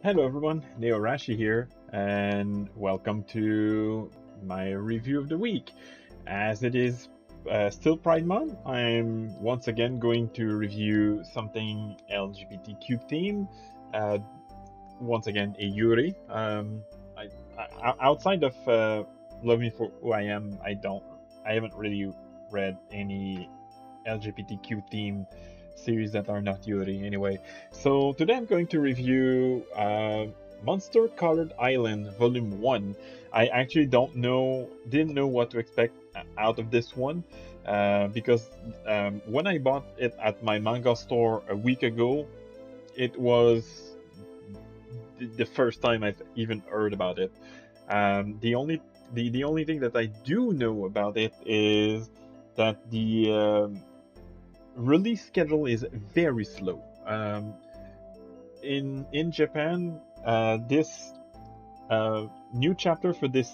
Hello everyone, Neo Rashi here, and welcome to my review of the week. As it is still Pride Month, I'm once again going to review something LGBTQ theme. Uh, Once again, a Yuri. Outside of Love Me for Who I Am, I haven't really read any LGBTQ theme series that are not Yuri anyway. So today I'm going to review Monster Colored Island Volume 1. I actually didn't know what to expect out of this one because when I bought it at my manga store a week ago, it was the first time I've even heard about it. The only thing that I do know about it is that the release schedule is very slow. In Japan, this new chapter for this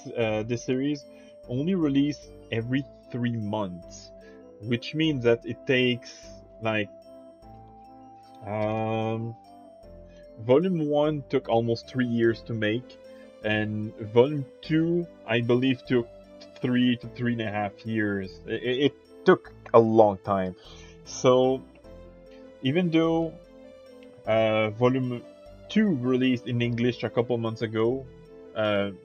series only release every 3 months, which means that it takes like um, Volume 1 took almost 3 years to make, and Volume 2, I believe, took 3 to 3.5 years. It took a long time. So, even though Volume 2 released in English a couple months ago,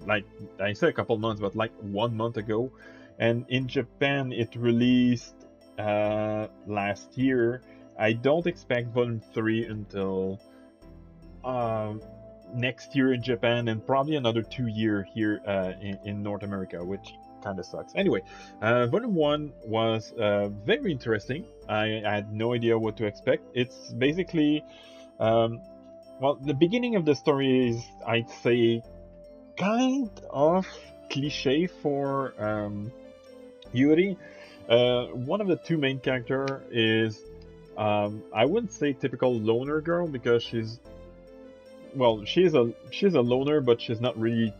like I said a couple months, but like 1 month ago, and in Japan it released last year, I don't expect Volume 3 until uh, next year in Japan and probably another 2 year here in North America, which kind of sucks. Anyway, Volume 1 was very interesting. I had no idea what to expect. It's basically, um, well, the beginning of the story is, I'd say, kind of cliche for Yuri. One of the two main character is, I wouldn't say typical loner girl because she's a loner, but she's not really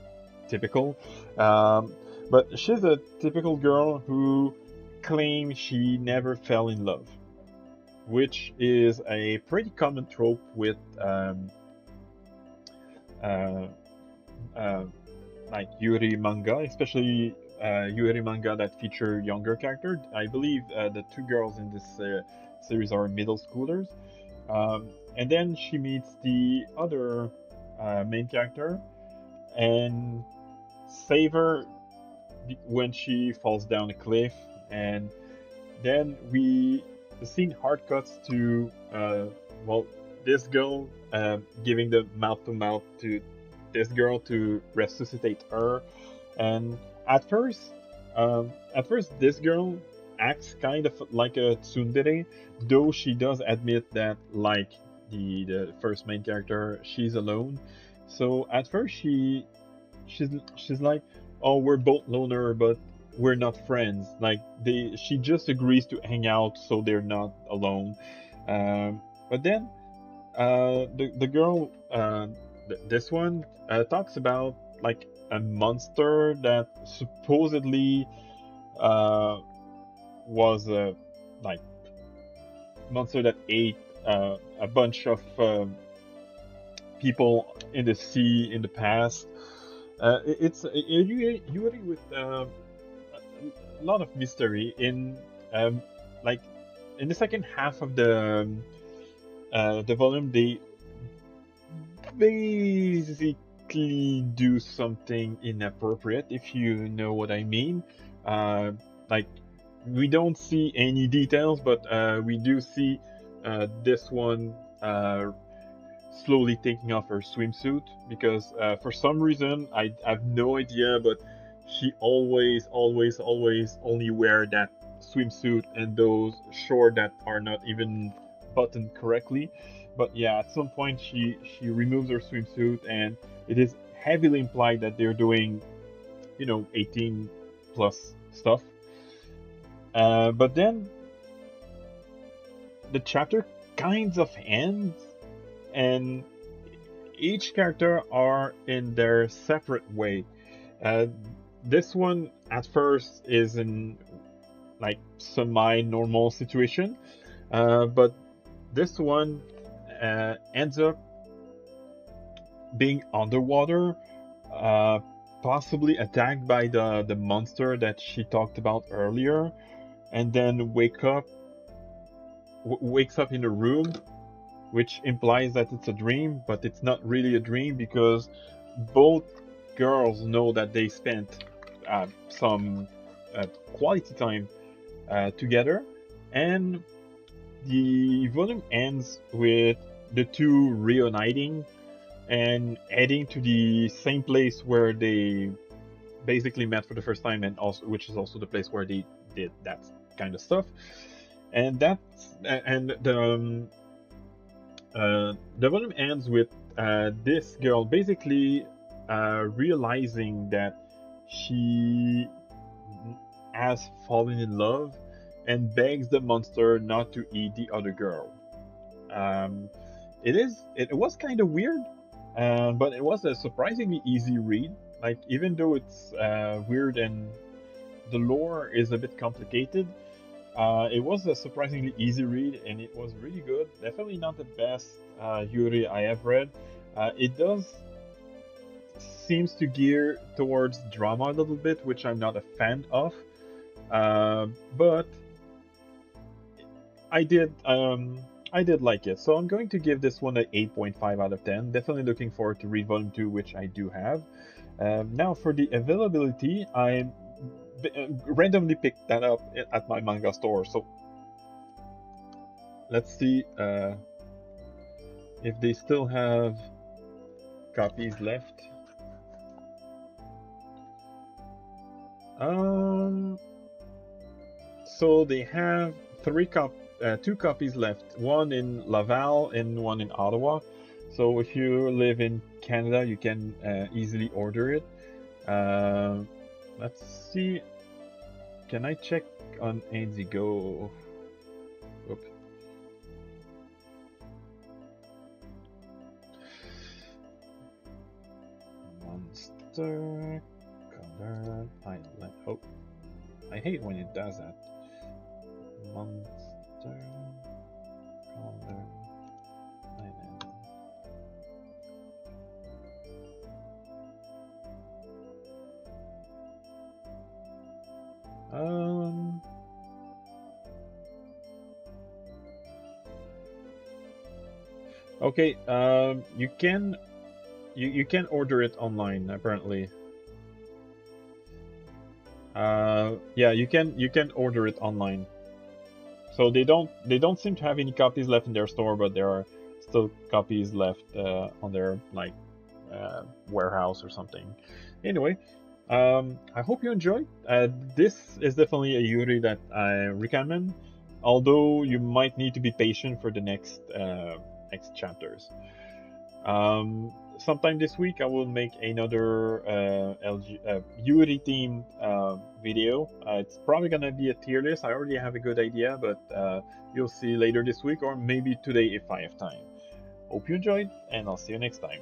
typical. Um, but she's a typical girl who claims she never fell in love, which is a pretty common trope with uh, uh, like Yuri manga, especially Yuri manga that feature younger characters. I believe the two girls in this series are middle schoolers. And then she meets the other main character and save her when she falls down a cliff. And then the scene hard cuts to well, this girl giving the mouth to mouth to this girl to resuscitate her. And at first, this girl acts kind of like a tsundere, though she does admit that, like the first main character, she's alone. So at first she's like, oh, we're both loner, but we're not friends. Like she just agrees to hang out so they're not alone. But then the girl, this one, talks about like a monster that supposedly uh, was a like monster that ate a bunch of people in the sea in the past. It's usually with a lot of mystery in like in the second half of the volume. They basically do something inappropriate, if you know what I mean. Like we don't see any details, but we do see this one slowly taking off her swimsuit because for some reason I have no idea, but she always only wear that swimsuit and those shorts that are not even buttoned correctly. But yeah, at some point she removes her swimsuit, and it is heavily implied that they're doing 18 plus stuff. But then the chapter kinds of ends, and each character are in their separate way. Uh, this one at first is in like semi-normal situation, but this one ends up being underwater, uh, possibly attacked by the monster that she talked about earlier, and then wakes up in a room, which implies that it's a dream, but it's not really a dream because both girls know that they spent some quality time together, and the volume ends with the two reuniting and heading to the same place where they basically met for the first time, and also which is also the place where they did that kind of stuff. And the volume ends with this girl basically realizing that she has fallen in love and begs the monster not to eat the other girl. Um, it was kind of weird, but it was a surprisingly easy read. Like even though it's weird and the lore is a bit complicated, it was a surprisingly easy read, and it was really good. Definitely not the best Yuri I have read. It does seems to gear towards drama a little bit, which I'm not a fan of. But I did I did like it, so I'm going to give this one an 8.5 out of 10. Definitely looking forward to read Volume 2, which I do have. Now for the availability, I randomly picked that up at my manga store, so let's see if they still have copies left. So they have two copies left, one in Laval and one in Ottawa. So if you live in Canada, you can easily order it. Let's see. Can I check on Go? Oops. Monster color island. Oh, I hate when it does that. Monster color island. Okay. You can order it online apparently. Yeah, you can order it online. So they don't seem to have any copies left in their store, but there are still copies left on their like warehouse or something. Anyway, I hope you enjoyed. This is definitely a Yuri that I recommend, although you might need to be patient for the next chapters. Sometime this week I will make another Yuri themed video. It's probably gonna be a tier list. I already have a good idea, but you'll see later this week or maybe today if I have time. Hope you enjoyed, and I'll see you next time.